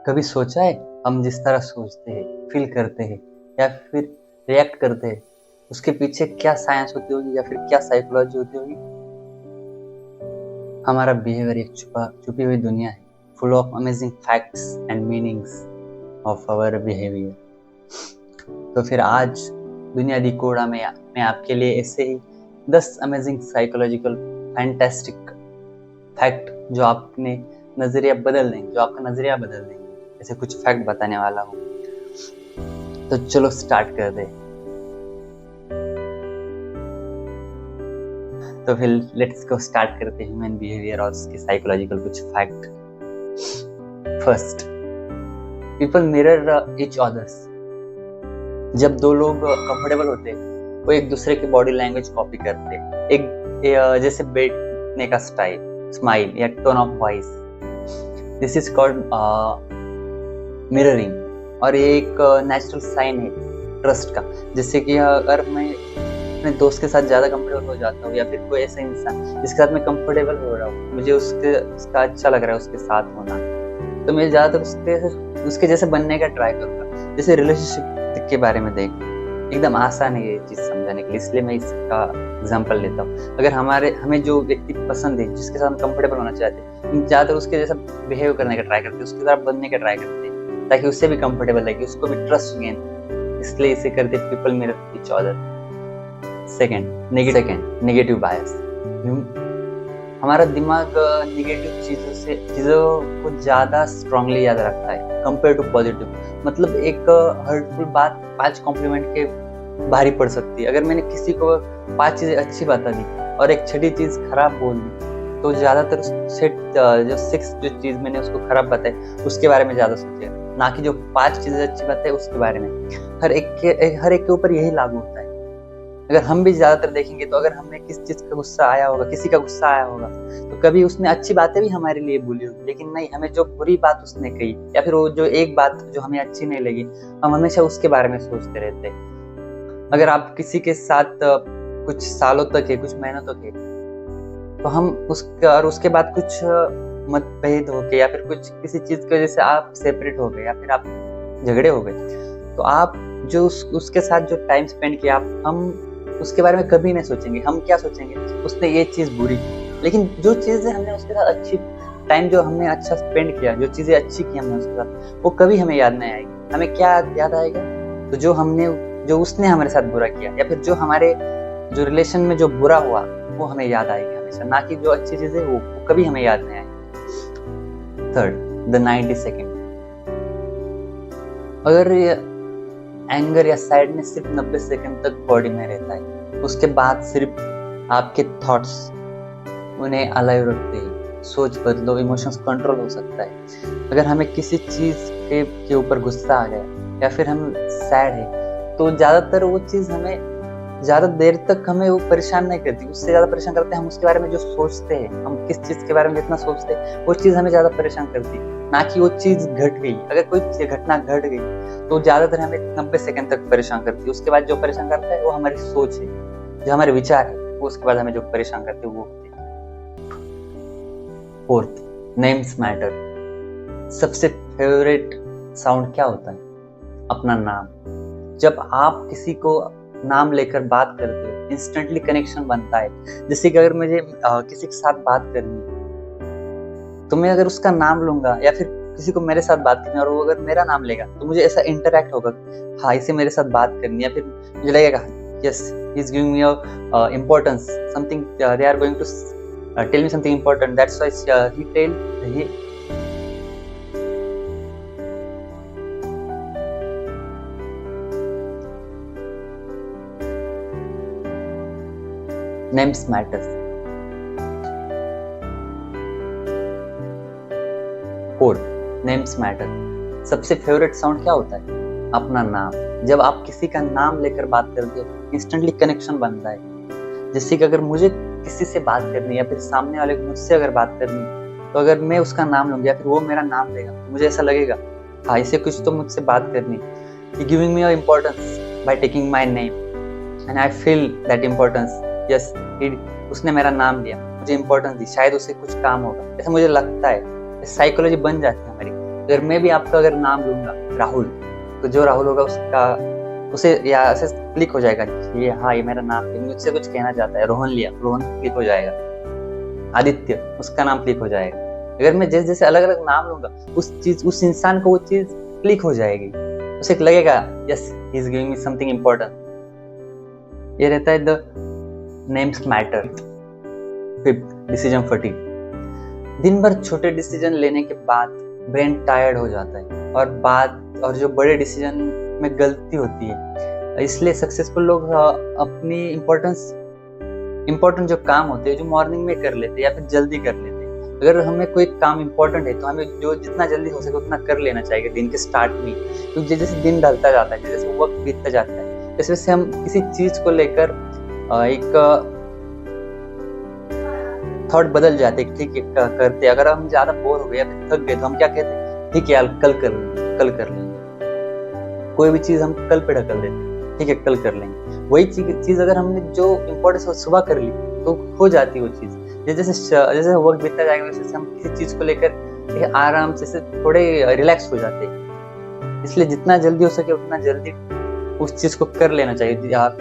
कभी सोचा है हम जिस तरह सोचते हैं, फील करते हैं या फिर रिएक्ट करते हैं, उसके पीछे क्या साइंस होती होगी या फिर क्या साइकोलॉजी होती होगी? हमारा बिहेवियर एक छुपी हुई दुनिया है, full of amazing facts and meanings of our behaviour. तो फिर आज दुनिया दी कोड़ा में मैं आपके लिए ऐसे ही 10 अमेजिंग साइकोलॉजिकल फैंटास्टिक फैक्ट जो आपका नजरिया बदल देंगे, ऐसे कुछ फैक्ट बताने वाला हूँ। तो चलो स्टार्ट कर दे। तो फिर लेट्स गो स्टार्ट करते हैं ह्यूमन बिहेवियर और उसके साइकोलॉजिकल कुछ fact. First, people mirror each others. जब दो लोग कंफर्टेबल होते हैं वो एक दूसरे की बॉडी लैंग्वेज कॉपी करते हैं, जैसे बैठने का स्टाइल, स्माइल या tone of voice. This is called mirroring और ये एक नेचुरल साइन है ट्रस्ट का। जैसे कि अगर मैं अपने दोस्त के साथ ज़्यादा कंफर्टेबल हो जाता हूँ या फिर कोई ऐसा इंसान जिसके साथ मैं कंफर्टेबल हो रहा हूँ, मुझे उसका अच्छा लग रहा है उसके साथ होना, तो मैं ज़्यादातर उसके जैसे बनने का ट्राई करूँगा। जैसे रिलेशनशिप के बारे में देख, एकदम आसान है ये चीज़ समझाने के लिए, इसलिए मैं इसका एग्जांपल लेता हूँ। अगर हमें जो व्यक्ति पसंद है, जिसके साथ हम कंफर्टेबल होना चाहते हैं, हम ज़्यादातर उसके जैसा बिहेव करने का ट्राई करते हैं, उसके साथ बनने का ट्राई करते हैं ताकि उससे भी कंफर्टेबल लगे, उसको भी ट्रस्ट गेन। इसलिए इसे करते people mirror each other. Second, negative bias. हमारा दिमाग नेगेटिव चीज़ों को ज़्यादा स्ट्रांगली याद रखता है कंपेयर टू पॉजिटिव। मतलब एक हर्टफुल बात 5 कॉम्प्लीमेंट के भारी पड़ सकती है। अगर मैंने किसी को 5 चीज़ें अच्छी बता दी और एक छठी चीज़ खराब बोल दी, तो ज़्यादातर जो 6 जो चीज़ मैंने उसको खराब बताई उसके बारे में ज़्यादा सोचेगा, ना कि जो 5 चीज़ें अच्छी बताई उसके बारे में। हर एक के ऊपर यही लागू होता है। अगर हम भी ज्यादातर देखेंगे तो अगर हमें किस चीज का गुस्सा आया होगा, किसी का गुस्सा आया होगा, तो कभी उसने अच्छी बातें भी हमारे लिए बोली होगी, लेकिन नहीं, हमें जो बुरी बात उसने कही या फिर वो जो एक बात जो हमें अच्छी नहीं लगी, हम हमेशा उसके बारे में सोचते रहते हैं। अगर आप किसी के साथ कुछ सालों तक है, कुछ महीनों तक है, तो हम उसके बाद कुछ मतभेद हो गए या फिर कुछ किसी चीज की वजह से आप सेपरेट हो गए या फिर आप झगड़े हो गए, तो आप जो उसके साथ जो टाइम स्पेंड किया, हम उसके बारे में कभी नहीं सोचेंगे। हम क्या सोचेंगे, उसने ये चीज बुरी की, लेकिन जो चीजें हमने उसके साथ अच्छी टाइम जो हमने अच्छा स्पेंड किया, जो चीजें अच्छी की हमने उसके साथ, वो कभी हमें याद नहीं आएगी। हमें क्या याद आएगा? तो जो उसने हमारे साथ बुरा किया या फिर जो हमारे जो रिलेशन में जो बुरा हुआ वो हमें याद आएगी हमेशा, ना कि जो अच्छी चीजें वो कभी हमें याद नहीं आएगी। Third, the 90 second. अगर एंगर या सैडनेस सिर्फ 90 सेकंड तक बॉडी में रहता है, उसके बाद सिर्फ आपके थॉट्स उन्हें अलाइव रखते हैं। सोच बदलो, इमोशंस कंट्रोल हो सकता है। अगर हमें किसी चीज के ऊपर गुस्सा आ गया या फिर हम सैड है, तो ज्यादातर वो चीज हमें ज्यादा देर तक हमें वो परेशान नहीं करती, उससे ज्यादा परेशान करते हैं हम उसके बारे में जो सोचते हैं। हम किस चीज के बारे में जितना सोचते हैं वो चीज हमें ज्यादा परेशान करती है, ना कि वो चीज घट गई। अगर कोई घटना घट गई तो ज्यादातर हमें 90 सेकंड तक परेशान करती है। उसके बाद जो परेशान करता है वो हमारी सोच है, जो हमारे विचार है, वो उसके बाद हमें जो परेशान करते हैं वो होते हैं। Fourth, names matter. सबसे फेवरेट साउंड क्या होता है? अपना नाम। जब आप किसी को नाम लेकर बात करते हो, इंस्टेंटली कनेक्शन बनता है। जैसे कि अगर मुझे किसी के साथ बात करनी है, तो मैं अगर उसका नाम लूंगा या फिर किसी को मेरे साथ बात करनी है और वो अगर मेरा नाम लेगा, तो मुझे ऐसा इंटरेक्ट होगा, हाँ इसे मेरे साथ बात करनी है, या फिर मुझे लगेगा yes he is giving me importance, something they are going to tell me something important, that's why he tell he. Names matters. Fourth, names matter. सबसे फेवरेट साउंड क्या होता है? अपना नाम। जब आप किसी का नाम लेकर बात करते हो, इंस्टेंटली कनेक्शन बनता है। जैसे कि अगर मुझे किसी से बात करनी है या फिर सामने वाले को मुझसे अगर बात करनी है, तो अगर मैं उसका नाम लूंगा या फिर वो मेरा नाम लेगा, तो मुझे ऐसा लगेगा हाँ इसे कुछ तो मुझसे बात करनी है। Giving me importance by taking my name and I feel that importance. Yes, उसने मेरा नाम लिया, मुझे इम्पोर्टेंस दी, शायद उसे कुछ काम होगा, ऐसा मुझे लगता है। साइकोलॉजी बन जाती है हमारी अगर मैं भी आपका अगर नाम लूंगा राहुल, तो जो राहुल होगा उसे या ऐसे क्लिक हो जाएगा, ये हाँ ये मेरा नाम है, मुझसे कुछ कहना चाहता है। रोहन लिया, रोहन क्लिक हो जाएगा। आदित्य, उसका नाम क्लिक हो जाएगा। अगर मैं जैसे जैसे अलग अलग नाम लूंगा, उस इंसान को वो चीज क्लिक हो जाएगी, उसे लगेगा yes he is giving me something important. ये रहता है the names matter. Fifth, decision fatigue. दिन भर छोटे डिसीजन लेने के बाद ब्रेन टायर्ड हो जाता है और जो बड़े डिसीजन में गलती होती है। इसलिए सक्सेसफुल लोग अपनी इम्पोर्टेंट जो काम होते हैं जो मॉर्निंग में कर लेते हैं या फिर जल्दी कर लेते हैं। अगर हमें कोई काम इम्पोर्टेंट है तो हमें जो जितना जल्दी हो सके उतना कर लेना चाहिए दिन के स्टार्ट में, क्योंकि जैसे दिन ढलता जाता है, जैसे वक्त बीतता जाता है, इस वजह से हम किसी चीज को लेकर एक थॉट बदल जाते हैं। ठीक है करते, अगर हम ज्यादा बोर हो गए या फिर थक गए तो हम क्या कहते हैं, ठीक है यार कल कर लेंगे। कोई भी चीज हम कल पे ढकल देते हैं, ठीक है कल कर लेंगे। वही चीज अगर हमने जो इम्पोर्टेंस सुबह कर ली तो हो जाती वो चीज। जैसे वक्त बीतता जाएगा वैसे हम किसी चीज को लेकर आराम से थोड़े रिलैक्स हो जाते हैं। इसलिए जितना जल्दी हो सके उतना जल्दी उस चीज को कर लेना चाहिए।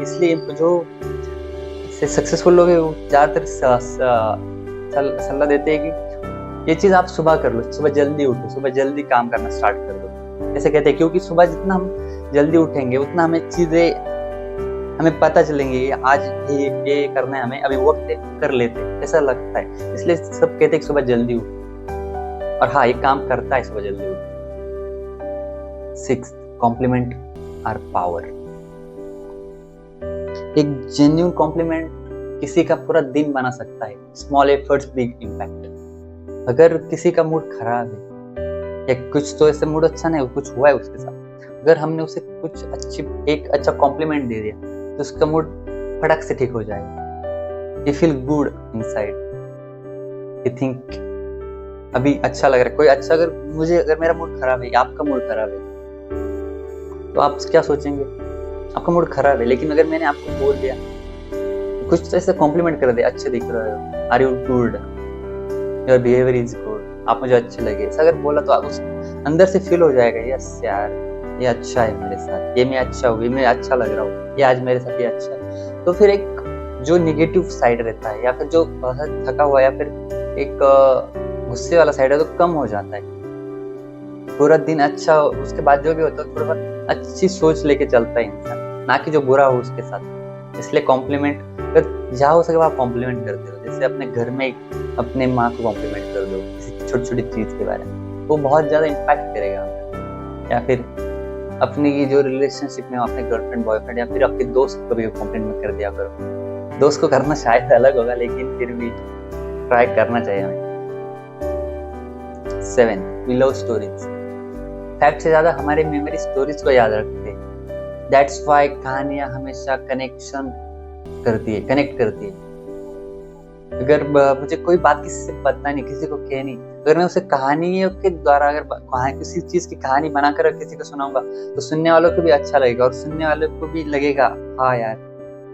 इसलिए जो सक्सेसफुल लोग ज्यादातर सलाह देते हैं कि ये चीज आप सुबह कर लो, सुबह जल्दी उठो, सुबह जल्दी काम करना स्टार्ट कर दो। ऐसे कहते हैं क्योंकि सुबह जितना हम जल्दी उठेंगे उतना हमें पता चलेंगे आज ये करना है, हमें अभी वक्त कर लेते, ऐसा लगता है। इसलिए सब कहते हैं सुबह जल्दी उठो, और हाँ ये काम करता है सुबह जल्दी उठो। Sixth, compliment are power. एक जेन्युइन कॉम्प्लीमेंट किसी का पूरा दिन बना सकता है। Small efforts big impact. अगर किसी का मूड खराब है या कुछ तो ऐसे मूड अच्छा नहीं, कुछ हुआ है उसके साथ, अगर हमने उसे एक अच्छा कॉम्प्लीमेंट दे दिया तो उसका मूड फटक से ठीक हो जाएगा। You feel good inside. You think अभी अच्छा लग रहा है। कोई अच्छा अगर मेरा मूड खराब है या आपका मूड खराब है तो आप क्या सोचेंगे, आपका मूड खराब है, लेकिन अगर मैंने आपको बोल दिया कुछ तो ऐसे कॉम्प्लीमेंट कर दिया, अच्छे दिख रहे हो, are you good, your behaviour is good, आप मुझे अच्छे लगे, ऐसा अगर बोला तो आप उस अंदर से फील हो जाएगा यस यार ये अच्छा है मेरे साथ, ये मैं अच्छा हूँ, ये मैं अच्छा लग रहा हूँ, ये आज मेरे साथ ये अच्छा है। तो फिर एक जो निगेटिव साइड रहता है या फिर जो थका हुआ या फिर एक गुस्से वाला साइड है तो कम हो जाता है। पूरा दिन अच्छा, उसके बाद जो भी होता है थोड़ा अच्छी सोच लेके चलता है इंसान, ना कि जो बुरा हो उसके साथ। इसलिए कॉम्प्लीमेंट अगर जहाँ हो सके आप कॉम्प्लीमेंट करते हो। जैसे अपने घर में अपने माँ को कॉम्प्लीमेंट कर दो किसी छोटी छोटी चीज के बारे में, वो बहुत ज्यादा इम्पैक्ट करेगा। या फिर अपनी जो रिलेशनशिप में अपने गर्लफ्रेंड बॉयफ्रेंड या फिर आपके दोस्त को भी कॉम्प्लीमेंट कर दिया करो। दोस्त को करना शायद अलग होगा लेकिन फिर भी ट्राई करना चाहिए हमें। 7, वी लव स्टोरीज। फैक्ट से ज्यादा हमारे मेमोरी स्टोरीज को याद रखते हैं। दैट्स व्हाई कहानियां हमेशा कनेक्ट करती है। अगर मुझे कोई बात किसी से पता नहीं, किसी को कहनी, अगर मैं उसे कहानियों के द्वारा अगर किसी चीज की कहानी बनाकर किसी को सुनाऊंगा तो सुनने वालों को भी अच्छा लगेगा और सुनने वालों को भी लगेगा हाँ यार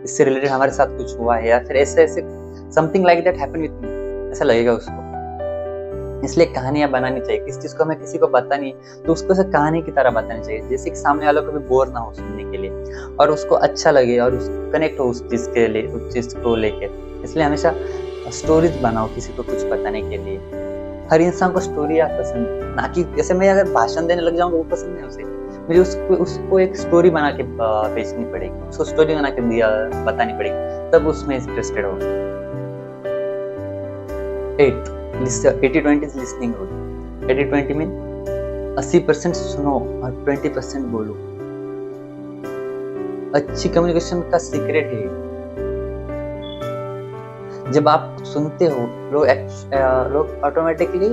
इससे रिलेटेड हमारे साथ कुछ हुआ है या फिर ऐसे something like that happen with me, ऐसा लगेगा उसको। इसलिए कहानियां बनानी चाहिए। किस चीज को हमें किसी को पता नहीं तो उसको से कहानी की तरह बतानी चाहिए, जैसे कि सामने वालों को भी बोर ना हो सुनने के लिए और उसको अच्छा लगे और कनेक्ट हो उस चीज को लेकर। इसलिए हमेशा स्टोरीज बनाओ किसी को कुछ बताने के लिए। हर इंसान को स्टोरी पसंद, ना कि जैसे मैं अगर भाषण देने लग जाऊंगा वो पसंद है उसे, मुझे उसको एक स्टोरी बना के बेचनी पड़ेगी, उसको स्टोरी बना के बतानी पड़ेगी, तब उसमें इंटरेस्टेड होगा। 8, 80-20 लिसनिंग रूल। 80-20 मीन 80% सुनो और 20% बोलो। अच्छी कम्युनिकेशन का सीक्रेट है जब आप सुनते हो लोग ऑटोमेटिकली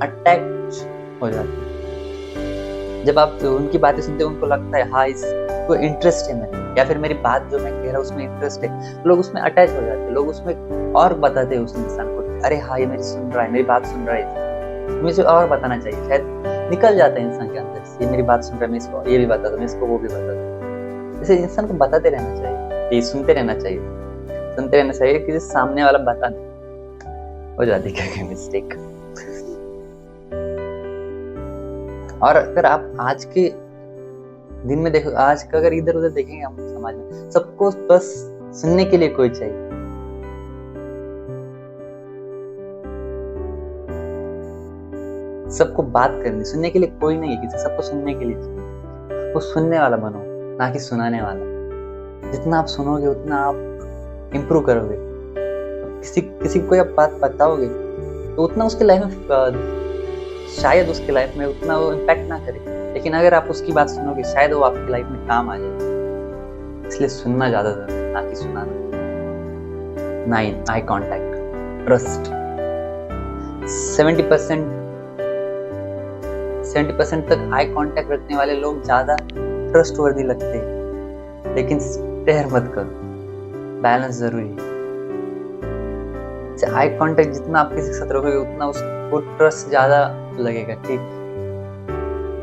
अटैच हो जाते हैं। जब आप उनकी बातें सुनते हो उनको लगता है हाँ इसको इंटरेस्ट है मेरे, या फिर मेरी बात जो मैं कह रहा हूँ उसमें इंटरेस्ट है, लोग उसमें अटैच हो जाते हैं। लोग उसमें और बताते हैं उस इंसान को, अरे हाँ ये मेरी सुन रहा है, मेरी बात सुन रहा है, मुझे और बताना चाहिए। शायद निकल जाता है इंसान के अंदर से, ये मेरी बात सुन रहा है, मैं इसको ये भी बता दूं, मैं इसको वो भी बता दूं। इसे इंसान को बताते रहना चाहिए, ये सुनते रहना चाहिए कि सामने वाला बता दे, हो जाती क्या मिस्टेक। और अगर आप आज के दिन में देखो, आज का अगर इधर उधर देखेंगे हम समाज में, सबको बस सुनने के लिए कोई चाहिए। सबको बात करनी, सुनने के लिए कोई नहीं है किसी, सबको सुनने के लिए चाहिए। वो सुनने वाला बनो, ना कि सुनाने वाला। जितना आप सुनोगे उतना आप इम्प्रूव करोगे। किसी को कोई आप बात बताओगे तो उतना उसके लाइफ में, शायद उसके लाइफ में उतना वो इम्पैक्ट ना करे, लेकिन अगर आप उसकी बात सुनोगे शायद वो आपकी लाइफ में काम आ जाए। इसलिए सुनना ज्यादा जरूरी है, ना कि सुनाना। 9 आई कॉन्टैक्ट, ट्रस्ट। 70% तक आई कांटेक्ट रखने वाले लोग ज्यादा ट्रस्टवर्दी लगते हैं, लेकिन स्टेयर मत करो, बैलेंस जरूरी है। आई कांटेक्ट जितना आप किसी के साथ रखोगे उतना उसको ट्रस्ट ज्यादा लगेगा, ठीक,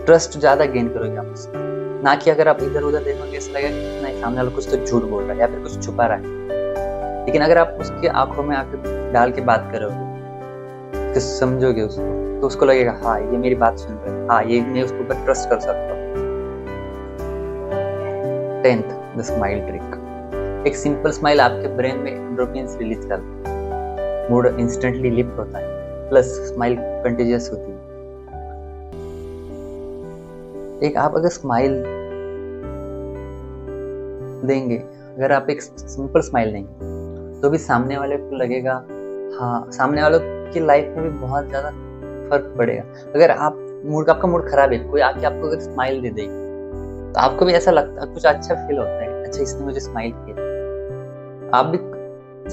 ट्रस्ट ज्यादा गेन करोगे आप उसका। ना कि अगर आप इधर उधर देखोगे ऐसा लगेगा कि नहीं, सामने वाला कुछ तो झूठ बोल रहा है या फिर कुछ छुपा रहा है। लेकिन अगर आप उसके आंखों में आंखें डाल के बात करोगे, तो समझोगे उसको, तो उसको लगेगा हाँ ये मेरी बात सुन रहा है, हाँ ये मैं उसके ऊपर ट्रस्ट कर सकता हूँ। 10th, the smile trick. एक सिंपल स्माइल आपके ब्रेन में एंडोर्फिन्स रिलीज करता है, मूड इंस्टेंटली लिफ्ट होता है, प्लस स्माइल कंटेजियस होती है। एक आप अगर स्माइल देंगे, अगर आप एक सिंपल स्माइल देंगे तो भी सामने वाले को लगेगा हाँ, सामने वालों की लाइफ में भी बहुत ज्यादा फर्क पड़ेगा। अगर आपका मूड खराब है, कोई आके आपको अगर स्माइल दे देगी तो आपको भी ऐसा लगता है, कुछ अच्छा फील होता है, अच्छा इसने मुझे स्माइल किया। आप भी,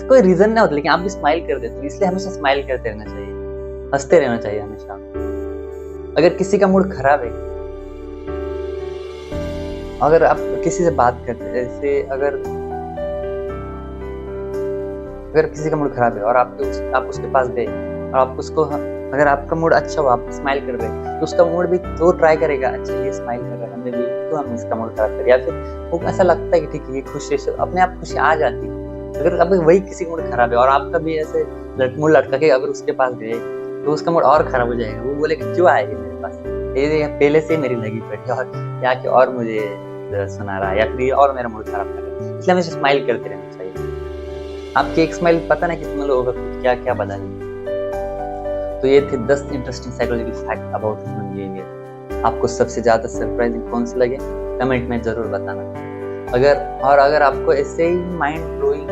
कोई रीजन ना होता लेकिन आप भी स्माइल कर देते हो। इसलिए हमेशा स्माइल करते रहना चाहिए, हंसते रहना चाहिए हमेशा। अगर किसी का मूड खराब है, अगर आप किसी से बात करते हैं, जैसे अगर किसी का मूड खराब है और आप उसके पास गए और आप उसको, अगर आपका मूड अच्छा हो, आप स्माइल कर रहे हैं, तो उसका मूड भी तो ट्राई करेगा, अच्छा ये स्माइल कर रहा है, हमें भी तो हम इसका मूड खराब करें। या फिर वो ऐसा लगता है कि ठीक है ये खुश है, अपने आप खुशी आ जाती है। अगर अब वही किसी का मूड खराब है और आपका भी ऐसे मूड लटका के अगर उसके पास गए तो उसका मूड और खराब हो जाएगा। वो बोलेगा क्यों आएगी मेरे पास, ये पहले से मेरी लगी पड़ी और या कि और मुझे सुना रहा है या फिर और मेरा मूड खराब कर रहा है। इसलिए हमें स्माइल करते रहना चाहिए। आपकी एक स्माइल पता ना कितने लोगों का क्या क्या बदल। तो ये थे 10 interesting psychological fact about human behaviour. आपको सबसे ज्यादा सरप्राइजिंग कौन से लगे कमेंट में जरूर बताना। अगर आपको ऐसे ही mind blowing,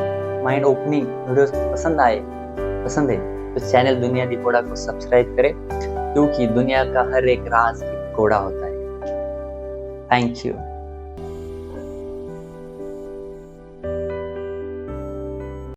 mind opening videos पसंद है तो चैनल दुनिया दी कोड़ा को सब्सक्राइब करें, क्योंकि दुनिया का हर एक राज एक कोड़ा होता है। Thank you.